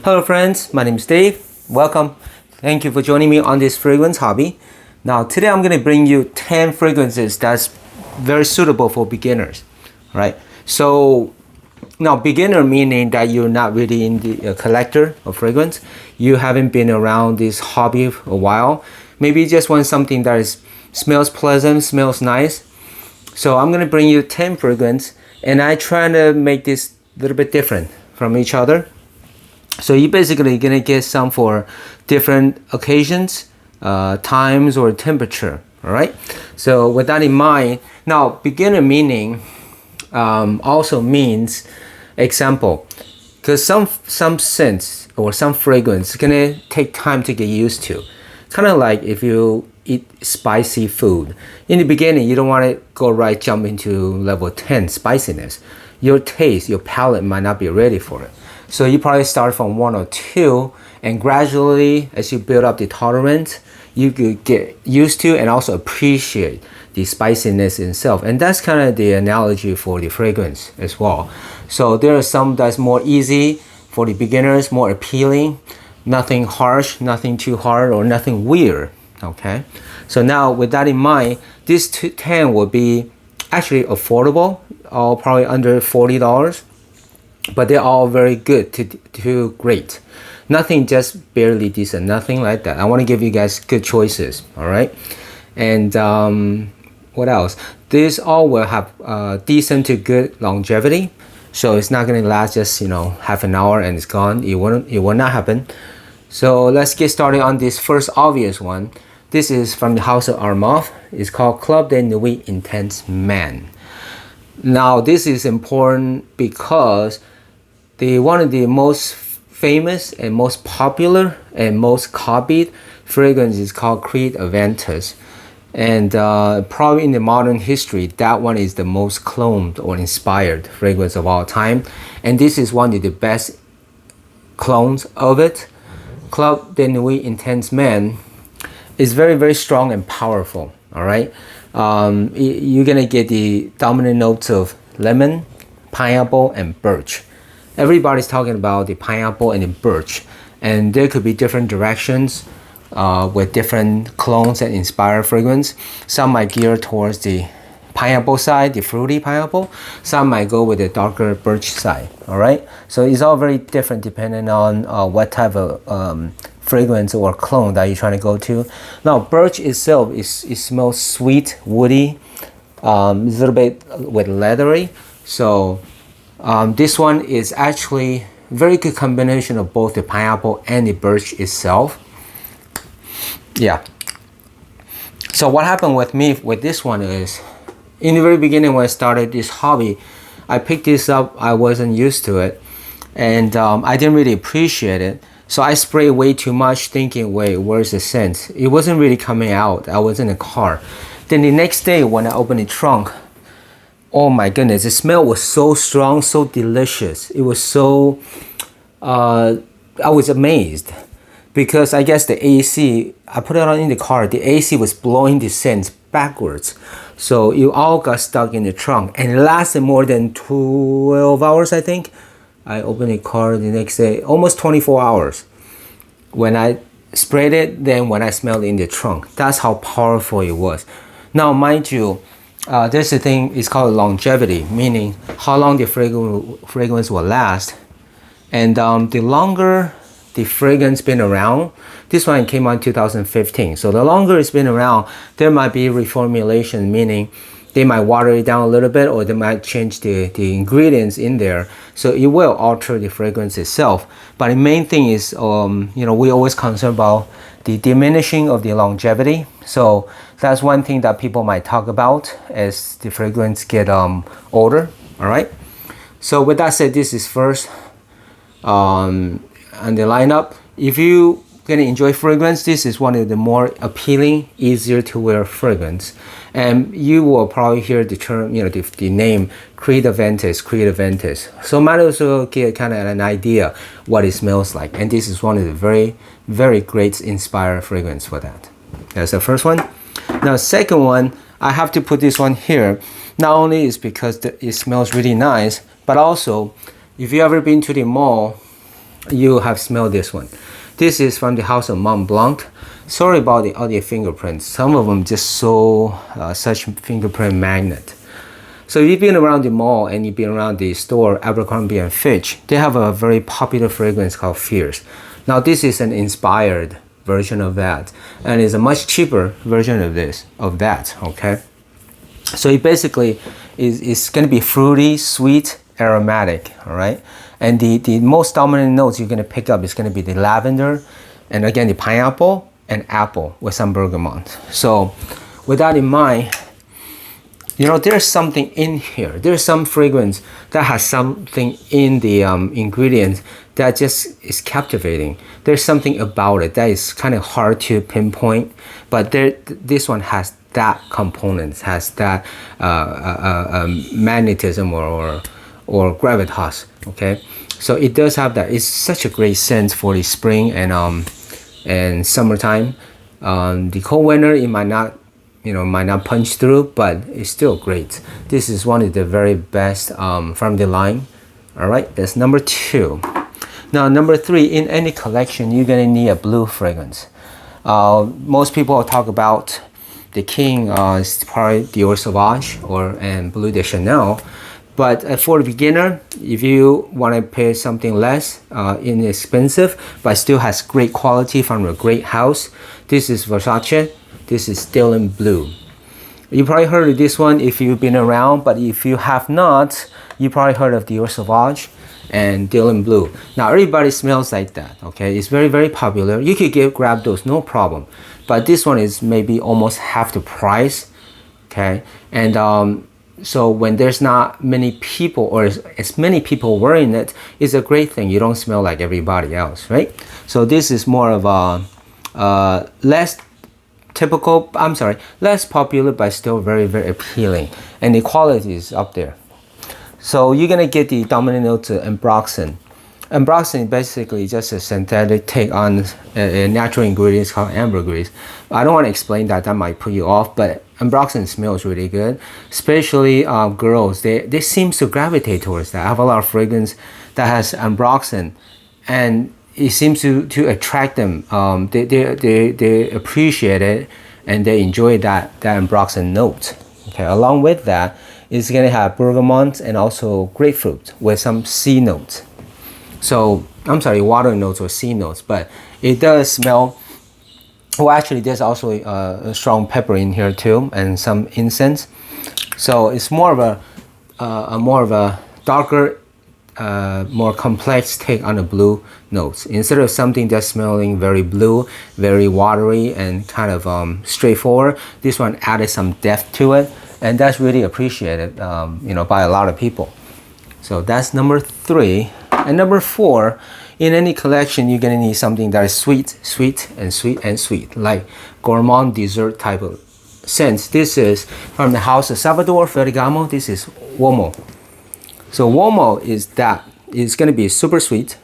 Hello friends, my name is Dave. Welcome. Thank you for joining me on this fragrance hobby. Now today I'm going to bring you 10 fragrances that's very suitable for beginners. Right? So now beginner meaning that you're not really in the collector of fragrance. You haven't been around this hobby for a while. Maybe you just want something that smells pleasant, smells nice. So I'm going to bring you 10 fragrances and I try to make this a little bit different from each other. So you basically gonna get some for different occasions, times or temperature. All right. So with that in mind, now beginner meaning also means example, because some scents or some fragrance gonna take time to get used to. Kind of like if you eat spicy food. In the beginning, you don't want to go right jump into level 10 spiciness. Your taste, your palate might not be ready for it. So you probably start from 1 or 2 and gradually as you build up the tolerance, you could get used to and also appreciate the spiciness itself. And that's kind of the analogy for the fragrance as well. So there are some that's more easy for the beginners, more appealing, nothing harsh, nothing too hard or nothing weird. Okay. So now with that in mind, these 10 will be actually affordable, all probably under $40. But they're all very good to great. Nothing just barely decent, nothing like that. I want to give you guys good choices, all right? And what else? These all will have decent to good longevity. So it's not going to last just, half an hour and it's gone. It will not happen. So let's get started on this first obvious one. This is from the House of Armand. It's called Club de Nuit Intense Man. Now this is important because one of the most famous and most popular and most copied fragrance is called Creed Aventus. And probably in the modern history, that one is the most cloned or inspired fragrance of all time. And this is one of the best clones of it. Club de Nuit Intense Man is very, very strong and powerful. All right. You're going to get the dominant notes of lemon, pineapple, and birch. Everybody's talking about the pineapple and the birch, and there could be different directions with different clones that inspire fragrance. Some might gear towards the pineapple side, the fruity pineapple. Some might go with the darker birch side. All right, so it's all very different depending on what type of fragrance or clone that you're trying to go to. Now, birch itself it smells sweet, woody, a little bit with leathery. So this one is actually a very good combination of both the pineapple and the birch itself. Yeah. So what happened with me with this one is, in the very beginning when I started this hobby, I picked this up, I wasn't used to it, and I didn't really appreciate it. So I sprayed way too much thinking, wait, where's the scent? It wasn't really coming out. I was in the car. Then the next day when I opened the trunk, oh my goodness, the smell was so strong, so delicious. It was so, I was amazed because I guess the AC, I put it on in the car, the AC was blowing the scents backwards. So it all got stuck in the trunk and it lasted more than 12 hours, I think. I opened the car the next day, almost 24 hours. When I sprayed it, then when I smelled it in the trunk, that's how powerful it was. Now, mind you, there's a thing, it's called longevity, meaning how long the fragrance will last. And the longer the fragrance been around, this one came out in 2015. So the longer it's been around, there might be reformulation, meaning they might water it down a little bit or they might change the ingredients in there. So it will alter the fragrance itself. But the main thing is, we always concerned about the diminishing of the longevity. So that's one thing that people might talk about as the fragrance get older. All right. So with that said, this is first on the lineup. If you gonna enjoy fragrance, this is one of the more appealing, easier to wear fragrance. And you will probably hear the term, the name Creed Aventus. So might as well get kind of an idea what it smells like. And this is one of the very, very great inspired fragrance for that. That's the first one. Now, second one, I have to put this one here. Not only is because it smells really nice, but also if you ever been to the mall you have smelled this one. This is from the house of Mont Blanc. Sorry about the audio fingerprints. Some of them just so such fingerprint magnet. So if you've been around the mall and you've been around the store Abercrombie and Fitch, they have a very popular fragrance called Fierce. Now this is an inspired version of that, and it's a much cheaper version of that. Okay, so it basically is going to be fruity, sweet, aromatic. All right, and the most dominant notes you're going to pick up is going to be the lavender, and again the pineapple and apple with some bergamot. So with that in mind, you know, there's something in here. There's some fragrance that has something in the ingredients that just is captivating. There's something about it that is kind of hard to pinpoint, but this one has that component, has that magnetism or gravitas. Okay, so it does have that. It's such a great scent for the spring and summertime. The cold winter, it might not punch through, but it's still great. This is one of the very best from the line. All right, that's number 2. Now number 3, in any collection, you're gonna need a blue fragrance. Most people talk about the king is probably Dior Sauvage and Bleu de Chanel. But for the beginner, if you want to pay something less inexpensive, but still has great quality from a great house, this is Versace. This is Dylan Blue. You probably heard of this one if you've been around, but if you have not, you probably heard of Dior Sauvage and Dylan Blue. Now everybody smells like that, okay? It's very, very popular. You could grab those, no problem. But this one is maybe almost half the price, okay? And so when there's not many people or as many people wearing it, it's a great thing. You don't smell like everybody else, right? So this is more of a less popular, but still very, very appealing. And the quality is up there. So you're gonna get the dominant note to ambroxan. Ambroxan is basically just a synthetic take on a natural ingredient called ambergris. I don't want to explain that might put you off, but ambroxan smells really good. Especially girls, they seem to gravitate towards that. I have a lot of fragrance that has ambroxan, and it seems to attract them. They appreciate it and they enjoy that ambroxan note. Okay, along with that, it's gonna have bergamot and also grapefruit with some C notes. So I'm sorry, water notes or C notes, but it does smell. Well, actually, there's also a strong pepper in here too, and some incense. So it's more of a darker, more complex take on the blue notes. Instead of something that's smelling very blue, very watery, and kind of straightforward, this one added some depth to it, and that's really appreciated, by a lot of people. So that's number 3. And number 4, in any collection, you're gonna need something that is sweet, like gourmand dessert type of scents. This is from the house of Salvador Ferragamo. This is Uomo. So Uomo is that. It's gonna be super sweet.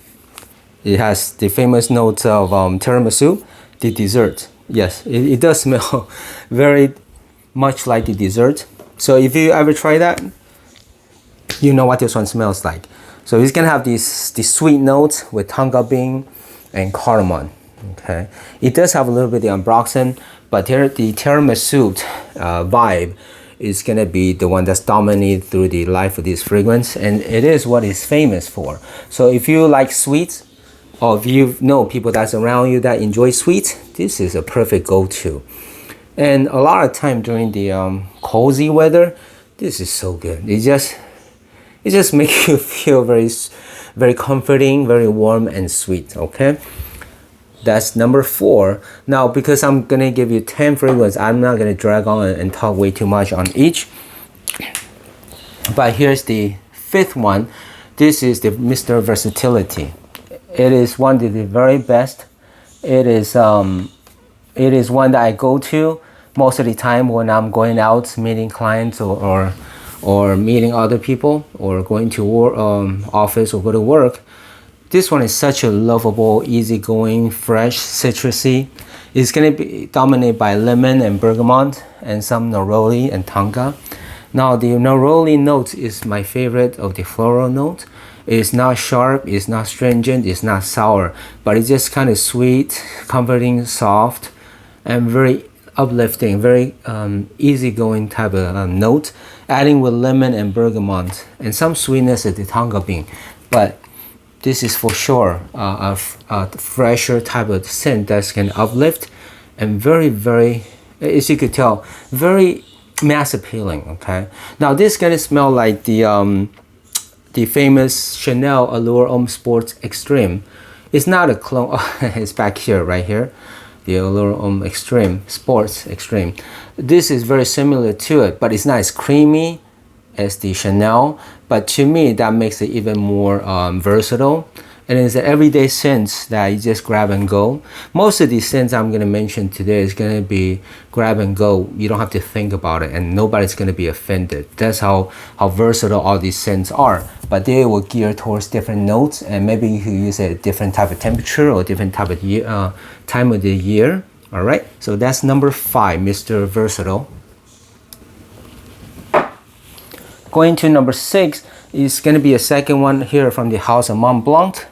It has the famous notes of tiramisu, the dessert. Yes, it does smell very much like the dessert. So if you ever try that, you know what this one smells like. So it's gonna have these sweet notes with tonka bean and cardamom. Okay, it does have a little bit of ambroxan, but the tiramisu vibe is gonna be the one that's dominated through the life of this fragrance, and it is what it's famous for. So if you like sweets, or if you know people that's around you that enjoy sweets, this is a perfect go-to. And a lot of time during the cozy weather, this is so good. It just makes you feel very, very comforting, very warm and sweet. Okay, that's number 4. Now, because I'm gonna give you 10 fragrances, I'm not gonna drag on and talk way too much on each. But here's the 5th one. This is the Mr. Versatility. It is one of the very best. It is one that I go to most of the time when I'm going out meeting clients or meeting other people or going to work, office or go to work. This one is such a lovable, easygoing, fresh, citrusy. It's gonna be dominated by lemon and bergamot and some neroli and tonka. Now the neroli note is my favorite of the floral note. It's not sharp, it's not stringent, it's not sour, but it's just kind of sweet, comforting, soft, and very uplifting, very easygoing type of note, adding with lemon and bergamot and some sweetness at the tonga bean. But this is for sure a fresher type of scent that can uplift and very, as you could tell, very mass appealing. Okay, now this gonna smell like the famous Chanel Allure Homme Sports Extreme. It's not a clone. It's back here, right here. The Allure Homme Extreme Sports Extreme. This is very similar to it, but it's not as creamy as the Chanel. But to me, that makes it even more versatile. And it's an everyday scent that you just grab and go. Most of these scents I'm going to mention today is going to be grab and go. You don't have to think about it, and nobody's going to be offended. That's how versatile all these scents are. But they will gear towards different notes, and maybe you can use a different type of temperature or different type of year, time of the year. All right, so that's number 5, Mr. Versatile. Going to number 6 is going to be a second one here from the house of Mont Blanc.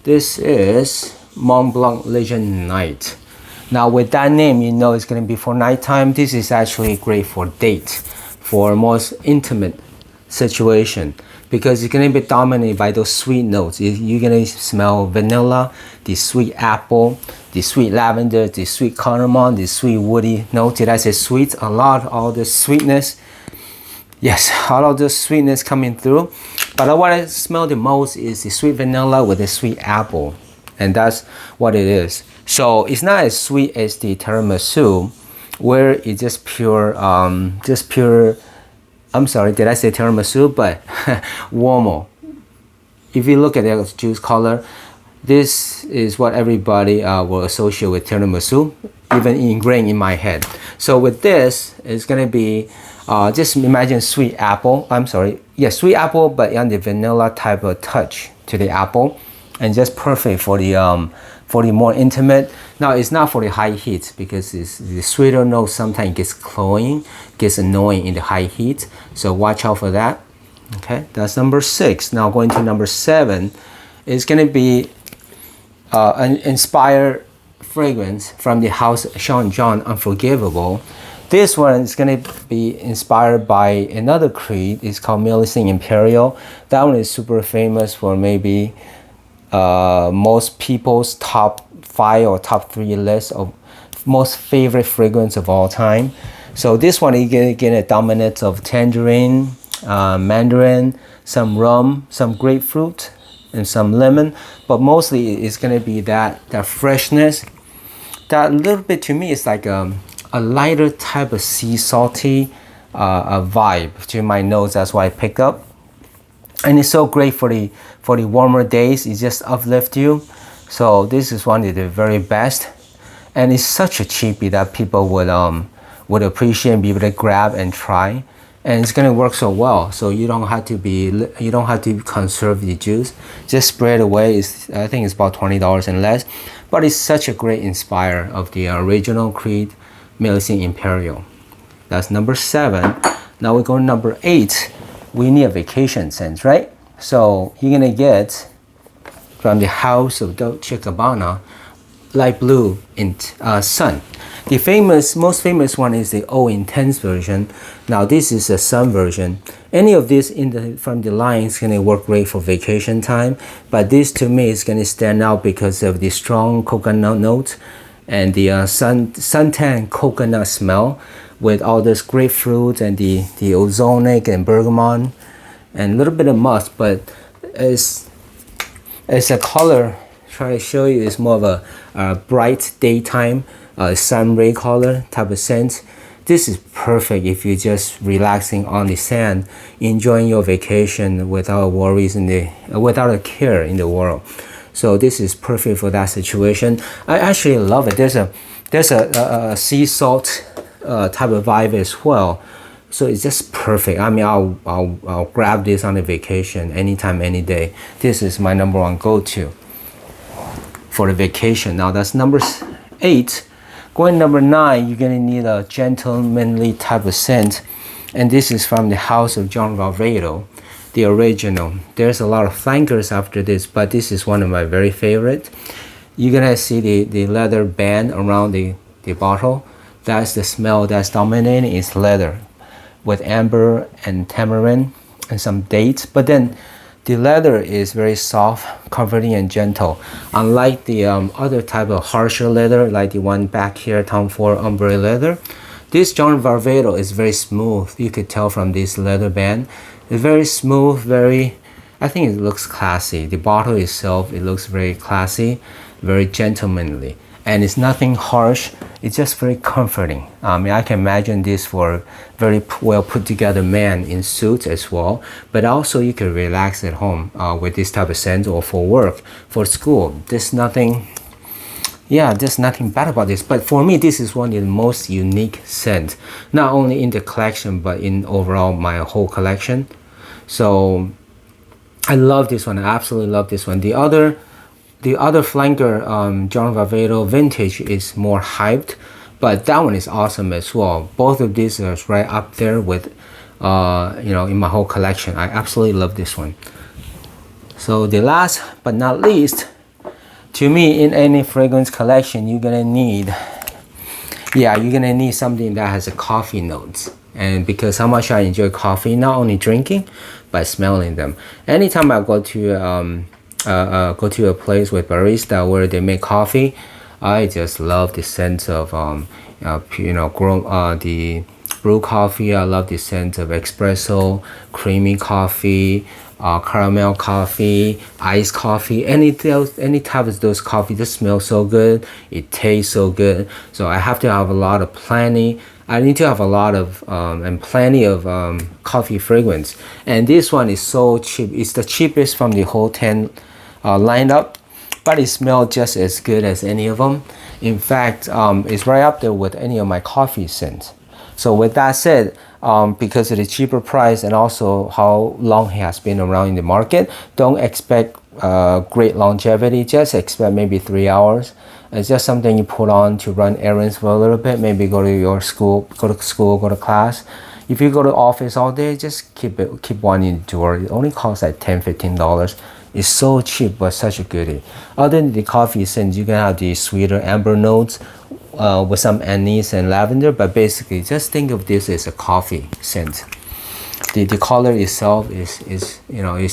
This is Mont Blanc Legend Night. Now with that name, you know it's going to be for nighttime. This is actually great for date, for most intimate situation, because it's going to be dominated by those sweet notes. You're going to smell vanilla, the sweet apple, the sweet lavender, the sweet cardamom, the sweet woody note. Did I say sweet? A lot, all the sweetness. Yes, all of the sweetness coming through. But what I smell the most is the sweet vanilla with the sweet apple. And that's what it is. So it's not as sweet as the tiramisu, where it's just pure, I'm sorry, did I say tiramisu? But warmer. If you look at the juice color, this is what everybody will associate with tiramisu, even ingrained in my head. So with this, it's going to be just imagine sweet apple. Sweet apple, but on the vanilla type of touch to the apple, and just perfect for the more intimate. Now it's not for the high heat, because the sweeter note sometimes gets cloying, gets annoying in the high heat. So watch out for that. Okay, that's number 6. Now going to number 7, it's going to be an inspired fragrance from the house Sean John Unforgivable. This one is going to be inspired by another creed. It's called Millicent Imperial. That one is super famous for maybe most people's top 5 or top 3 list of most favorite fragrance of all time. So this one is going to get a dominance of tangerine, mandarin, some rum, some grapefruit, and some lemon. But mostly it's going to be that freshness. That little bit to me is like a lighter type of sea salty vibe to my nose. That's why I picked up. And it's so great for the warmer days. It just uplifts you. So this is one of the very best. And it's such a cheapie that people would appreciate and be able to grab and try. And it's gonna work so well. So you don't have to conserve the juice. Just spray it away. I think it's about $20 and less. But it's such a great inspire of the original creed, Millicent Imperial. That's number 7. Now we go to number 8. We need a vacation scent, right? So you're gonna get from the house of Dolce & Gabbana, light blue in sun. The most famous one is the O Intense version. Now this is a sun version. Any of this from the line is gonna work great for vacation time, but this to me is gonna stand out because of the strong coconut note and the suntan coconut smell with all this grapefruit and the ozonic and bergamot and a little bit of musk. But as a color, try to show you, is more of a bright daytime sun ray color type of scent. This is perfect if you're just relaxing on the sand, enjoying your vacation without worries without a care in the world. So this is perfect for that situation. I actually love it. There's a sea salt type of vibe as well. So it's just perfect. I mean, I'll grab this on a vacation anytime, any day. This is my number 1 go-to for the vacation. Now that's number 8. Going number 9, you're gonna need a gentlemanly type of scent, and this is from the house of John Valverde. the original. There's a lot of flankers after this, but this is one of my very favorite. You're gonna see the leather band around the bottle. That's the smell that's dominating, is leather with amber and tamarind and some dates. But then the leather is very soft, comforting, and gentle. Unlike the other type of harsher leather, like the one back here, Tom Ford ombre leather, this Unforgivable is very smooth. You could tell from this leather band. It's very smooth, very, I think it looks classy. The bottle itself, it looks very classy, very gentlemanly. And it's nothing harsh, it's just very comforting. I mean, I can imagine this for a very well put together man in suits as well, but also you can relax at home with this type of scent, or for work, for school. There's nothing bad about this, but for me, this is one of the most unique scents, not only in the collection, but in overall my whole collection. So I love this one, I absolutely love this one. The other flanker, Unforgivable Vintage, is more hyped, but that one is awesome as well. Both of these are right up there with, in my whole collection. I absolutely love this one. So the last but not least, to me, in any fragrance collection, you're gonna need something that has a coffee notes. And because how much I enjoy coffee, not only drinking, but smelling them. Anytime I go to a place with barista where they make coffee, I just love the scent of the brew coffee. I love the scent of espresso, creamy coffee, caramel coffee, iced coffee, any type of those coffee just smells so good, it tastes so good. So I have to have I need to have a lot of and plenty of coffee fragrance. And this one is so cheap. It's the cheapest from the whole 10 lineup, but it smells just as good as any of them. In fact, it's right up there with any of my coffee scents. So with that said, because of the cheaper price and also how long it has been around in the market, don't expect great longevity. Just expect maybe 3 hours. It's just something you put on to run errands for a little bit, maybe go to class. If you go to office all day, just keep one in the drawer. It only costs like $10-15. It's so cheap, but such a goodie. Other than the coffee scent, you can have the sweeter amber notes with some anise and lavender, but basically just think of this as a coffee scent. The color itself is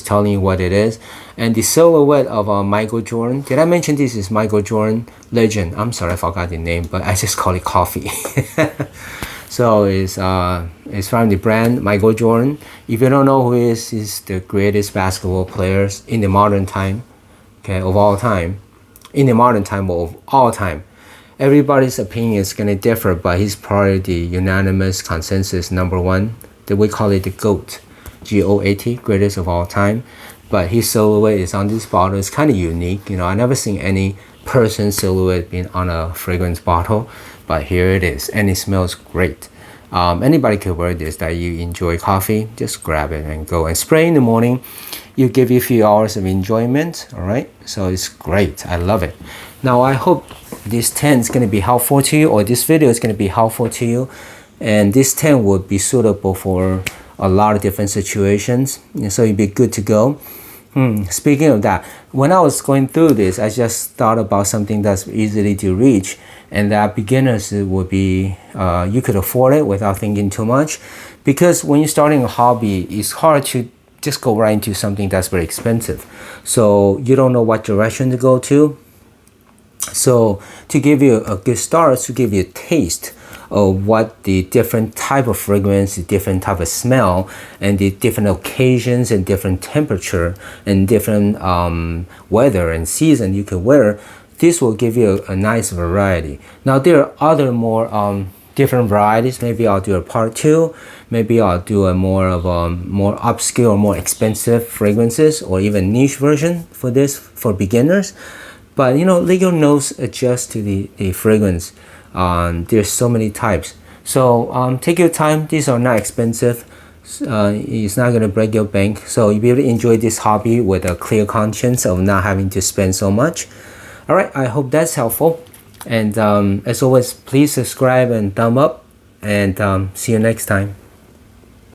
telling you what it is. And the silhouette of Michael Jordan. Did I mention this is Michael Jordan legend? I'm sorry, I forgot the name, but I just call it coffee. So it's from the brand Michael Jordan. If you don't know who he is, he's the greatest basketball players in the modern time, of all time. In the modern time of all time. Everybody's opinion is gonna differ, but he's probably the unanimous consensus number one. That we call it the GOAT, G-O-A-T, greatest of all time. But his silhouette is on this bottle. It's kind of unique. I never seen any person's silhouette being on a fragrance bottle, but here it is, and it smells great. Anybody could wear this that you enjoy coffee. Just grab it and go and spray in the morning. You give you a few hours of enjoyment. All right, so it's great. I love it. Now I hope this 10 is going to be helpful to you, or this video is going to be helpful to you, and this 10 would be suitable for a lot of different situations, so you'd be good to go. Speaking of that, when I was going through this, I just thought about something that's easily to reach, and that beginners would be, you could afford it without thinking too much, because when you're starting a hobby, it's hard to just go right into something that's very expensive. So you don't know what direction to go to. So to give you a good start, to give you a taste of what the different type of fragrance, the different type of smell, and the different occasions and different temperature and different weather and season you can wear, this will give you a nice variety. Now there are other more different varieties. Maybe I'll do a part 2. Maybe I'll do a more upscale or more expensive fragrances, or even niche version for this for beginners. But let your nose adjust to the fragrance. There's so many types. So take your time. These are not expensive. It's not going to break your bank. So you'll be able to enjoy this hobby with a clear conscience of not having to spend so much. All right, I hope that's helpful. And as always, please subscribe and thumb up. And see you next time.